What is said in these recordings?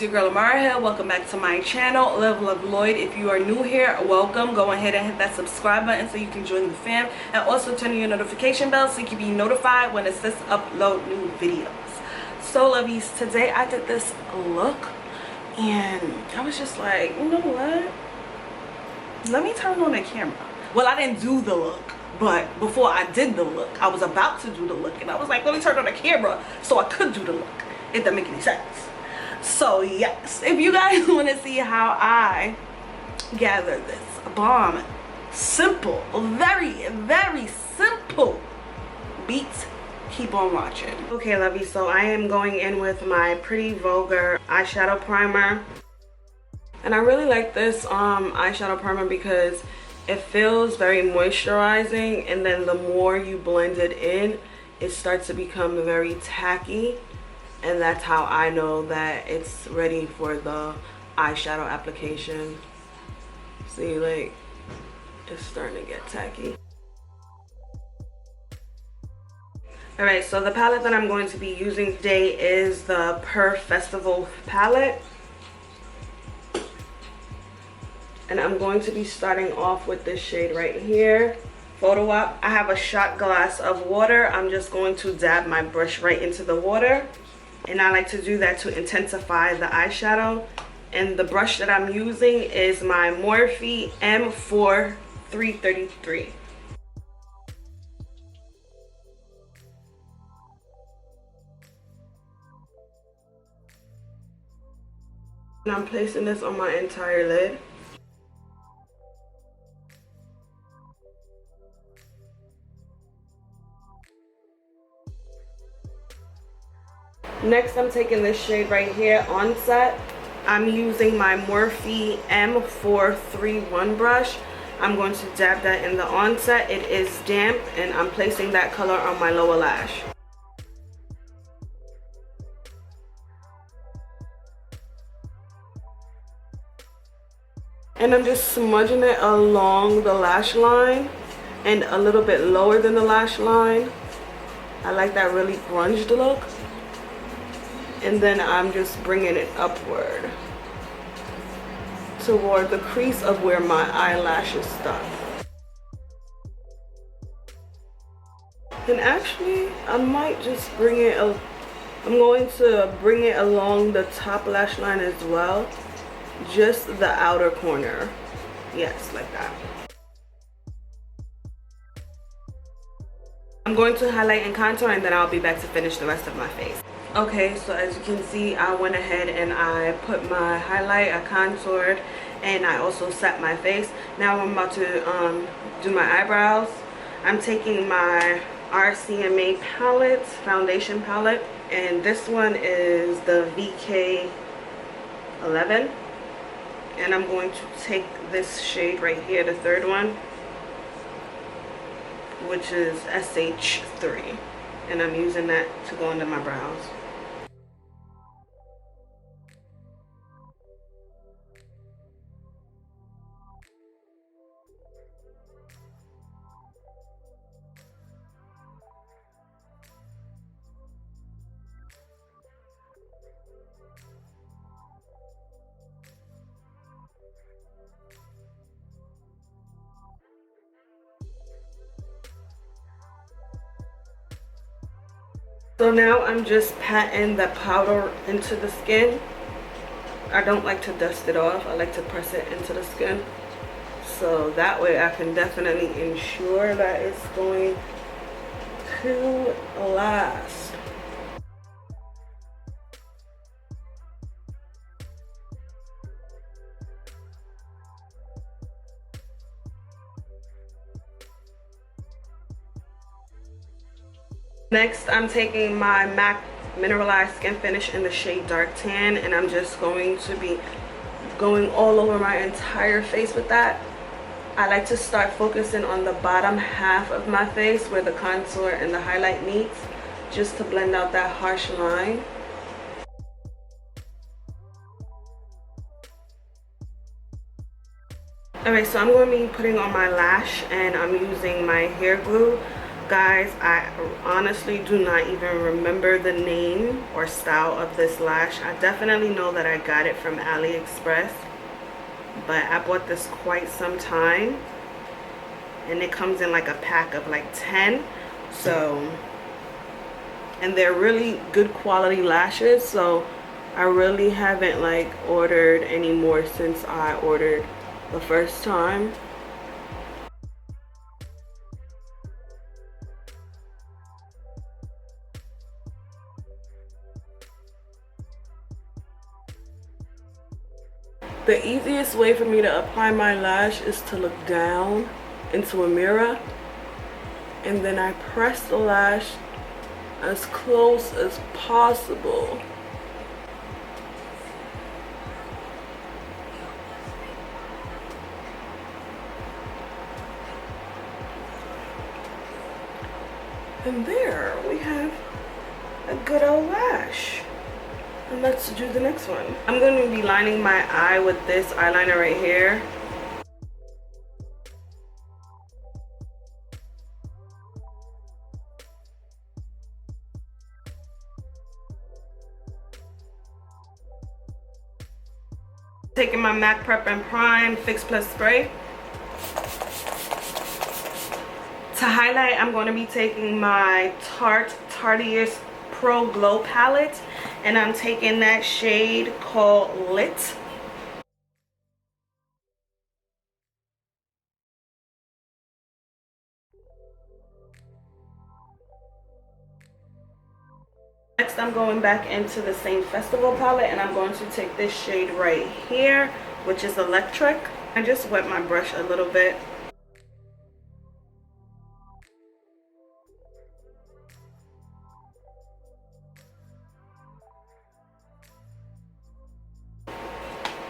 your girl Amara here. Welcome back to my channel, Live Love Lloyd. If you are new here, welcome. Go ahead and hit that subscribe button so you can join the fam, and also turn on your notification bell so you can be notified when it says upload new videos. So lovies, today I did this look and I was just like, you know what, let me turn on the camera. Well, I didn't do the look, but before I did the look, I was about to do the look and I was like, let me turn on the camera so I could do the look, if that makes any sense. So yes, if you guys want to see how I gather this bomb, simple, very simple beats, keep on watching. Okay lovey, so I am going in with my Pretty Vulgar eyeshadow primer, and I really like this eyeshadow primer because it feels very moisturizing, and then the more you blend it in, it starts to become very tacky. And that's how I know that it's ready for the eyeshadow application. See, like, it's starting to get tacky. Alright, so the palette that I'm going to be using today is the Per Festival palette. And I'm going to be starting off with this shade right here, Photo Op. I have a shot glass of water. I'm just going to dab my brush right into the water. And I like to do that to intensify the eyeshadow. And the brush that I'm using is my Morphe M4 333. And I'm placing this on my entire lid. Next, I'm taking this shade right here, Onset. I'm using my Morphe M431 brush. I'm going to dab that in the Onset. It is damp, and I'm placing that color on my lower lash. And I'm just smudging it along the lash line and a little bit lower than the lash line. I like that really grunged look. And then I'm just bringing it upward toward the crease of where my eyelashes stop. And actually, I might just bring it, I'm going to bring it along the top lash line as well. Just the outer corner. Yes, like that. I'm going to highlight and contour, and then I'll be back to finish the rest of my face. Okay, so as you can see, I went ahead and I put my highlight, I contoured, and I also set my face. Now I'm about to do my eyebrows. I'm taking my RCMA palette, foundation palette, and this one is the VK11. And I'm going to take this shade right here, the third one, which is SH3. And I'm using that to go under my brows. So now I'm just patting the powder into the skin. I don't like to dust it off. I like to press it into the skin. So that way I can definitely ensure that it's going to last. Next, I'm taking my MAC Mineralized Skin Finish in the shade Dark Tan, and I'm just going to be going all over my entire face with that. I like to start focusing on the bottom half of my face where the contour and the highlight meets, just to blend out that harsh line. Alright, so I'm going to be putting on my lash, and I'm using my hair glue. Guys, I honestly do not even remember the name or style of this lash. I definitely know that I got it from AliExpress, but I bought this quite some time, and it comes in like a pack of like 10. So, and they're really good quality lashes, so I really haven't like ordered any more since I ordered the first time. The easiest way for me to apply my lash is to look down into a mirror, and then I press the lash as close as possible. And there we have a good old lash. And let's do the next one. I'm going to be lining my eye with this eyeliner right here. Taking my MAC Prep and Prime Fix Plus Spray. To highlight, I'm going to be taking my Tarteist Pro Glow palette, and I'm taking that shade called Lit. Next, I'm going back into the same Festival palette, and I'm going to take this shade right here, which is Electric. I just wet my brush a little bit.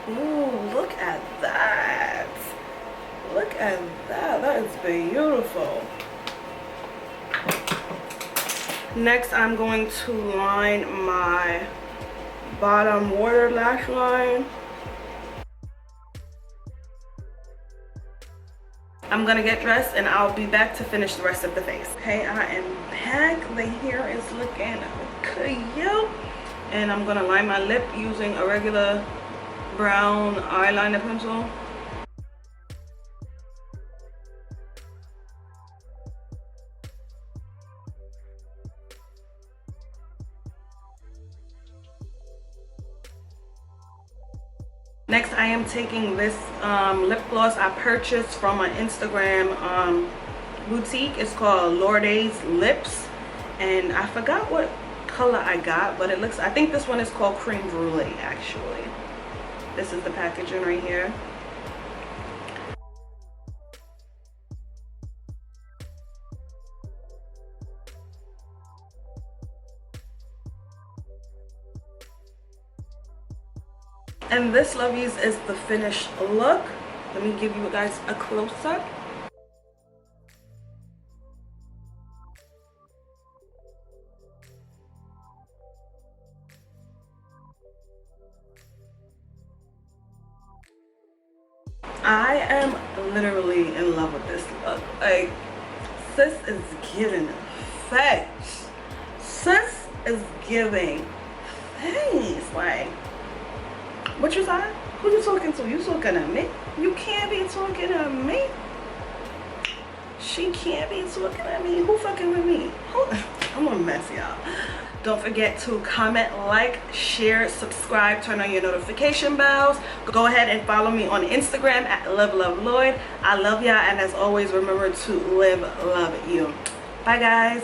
Ooh, look at that. Look at that. That is beautiful. Next, I'm going to line my bottom water lash line. I'm gonna get dressed and I'll be back to finish the rest of the face. Okay, I am back. The hair is looking cute. And I'm gonna line my lip using a regular brown eyeliner pencil. Next, I am taking this lip gloss I purchased from an Instagram boutique. It's called Lorde's Lips, and I forgot what color I got, but it looks, I think this one is called Creme Brule actually. This is the packaging right here. And this, lovies, is the finished look. Let me give you guys a close-up. I am literally in love with this look. Like, sis is giving face. Sis is giving face. Like, what you said? Who you talking to? You talking to me? You can't be talking to me. She can't be talking to me. Who fucking with me? I'm a mess, y'all. Don't forget to comment, like, share, subscribe, turn on your notification bells. Go ahead and follow me on Instagram at livelovelloyd. I love y'all, and as always, remember to live love you. Bye, guys.